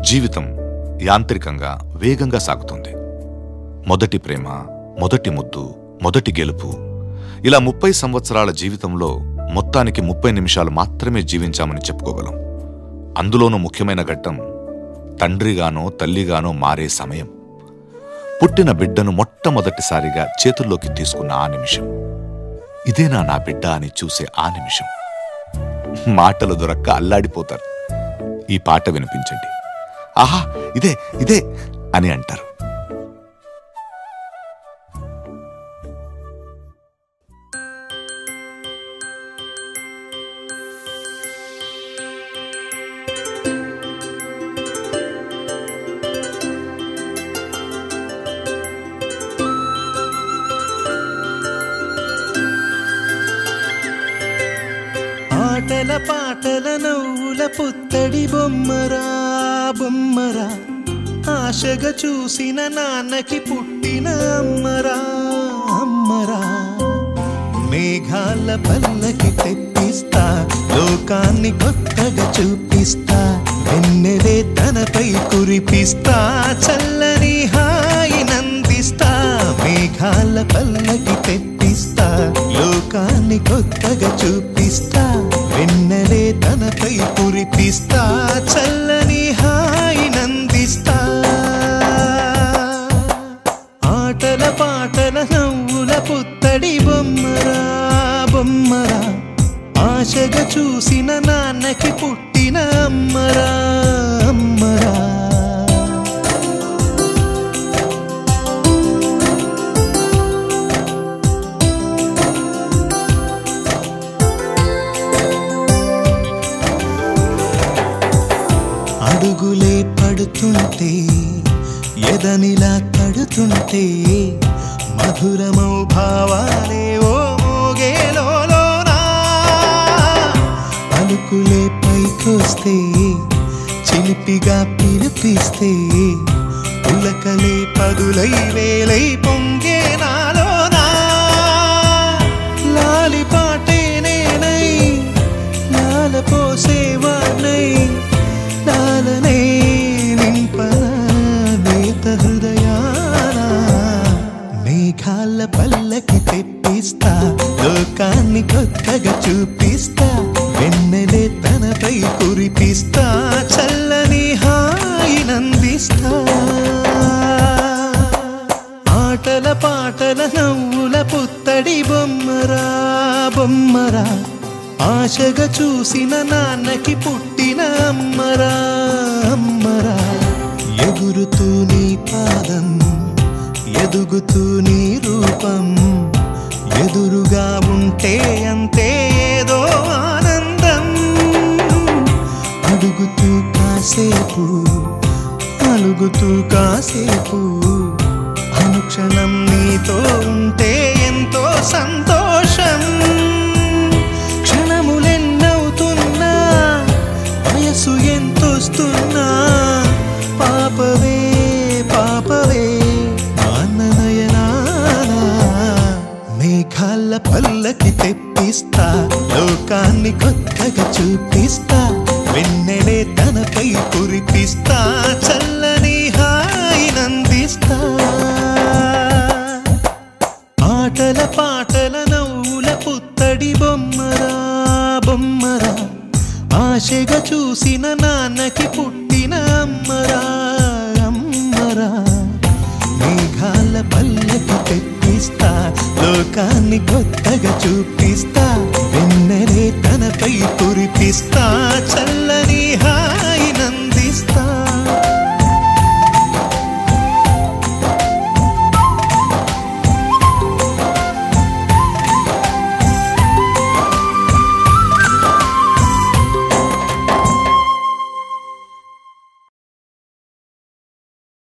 జీవితం యాంత్రికంగా వేగంగా సాగుతుంది. మొదటి ప్రేమ, మొదటి ముద్దు, మొదటి గెలుపు, ఇలా 30 సంవత్సరాల జీవితంలో మొత్తానికి 30 నిమిషాలు మాత్రమే జీవించామని చెప్పుకోగలం. అందులోనూ ముఖ్యమైన ఘట్టం తండ్రిగానో తల్లిగానో మారే సమయం. పుట్టిన బిడ్డను మొట్టమొదటిసారిగా చేతుల్లోకి తీసుకున్న ఆ నిమిషం. ఇదేనా నా బిడ్డ అని చూసే ఆ నిమిషం. మాటలు దొరక్క అల్లాడిపోతారు. ఈ పాట వినిపించండి, ఆహా ఇదే ఇదే అని అంటారు. ఆటల పాటల నవ్వుల పుత్తడి బొమ్మరా బొమ్మరా, ఆశగా చూసిన నాన్నకి పుట్టిన అమ్మరా అమ్మరా. మేఘాల పల్లకి తెప్పిస్తా, లోకాన్ని కొత్తగా చూపిస్తా, వెన్నెలే తనపై కురిపిస్తా, చల్లని హాయి నందిస్తా. మేఘాల పల్లకి తెప్పిస్తా, లోకాన్ని కొత్తగా చూపిస్తా, వెన్నెలే తనపై కురిపిస్తా, చల్లని హాయి నందిస్తా. ఆటల పాటల నవ్వుల పుత్తడి బొమ్మరా బొమ్మరా, ఆశగా చూసిన నాన్నకి పుట్టిన అమ్మరా అమ్మరా. అడుగులే పడుతుంటే, ఎదనిలా తడుతుంటే, మధురమౌ భావాలే ఓ మోగేలోనా. పలుకులే పైకొస్తే, చిలిపిగా పిలిపిస్తే, పులకలే పదులై వేలై పొంగే నాలోనా. లాలి పాటే నేనై, లాల పోసేవాణ్ణై, లాలనే నింపన నేత హృదయాన. మేఘాల పల్లకి తెప్పిస్తా, లోకాన్ని కొత్తగా చూపిస్తా, వెన్నెలే తనపై కురిపిస్తా, చల్లని హాయి నందిస్తా. ఆటల పాటల నవ్వుల పుత్తడి బొమ్మరా బొమ్మరా, ఆశగా చూసిన నాన్నకి పుట్టిన అమ్మరా అమ్మరా. ఎగురుతూ నీ పాదం, ఎదుగుతూ నీ రూపం, ఎదురుగా ఉంటే అంతే ఏదో ఆనందం. అడుగుతూ కాసేపు, అలుగుతూ కాసేపు, అనుక్షణం నీతో ఉంటే ఎంతో సంతోషం. క్షణములెన్నవుతున్నా, వయసు ఎంతొస్తున్నా, పాపవే పాపవే నాన్ననయనానా. మేఘాల పల్లకి తెప్పిస్తా, లోకాన్ని కొత్తగా చూపిస్తా, వెన్నెలే తనపై కురిపిస్తా, చల్లని హాయి నందిస్తా. ఆటల పాటల నవ్వుల పుత్తడి బొమ్మరా బొమ్మరా, ఆశగా చూసిన నాన్నకి పుట్టిన అమ్మరా అమ్మరా. మేఘాల పల్లకి తెప్పిస్తా, లోకాన్ని కొత్తగా చూపిస్తా, వెన్నెలే తనపై కురిపిస్తా, చల్లని హాయి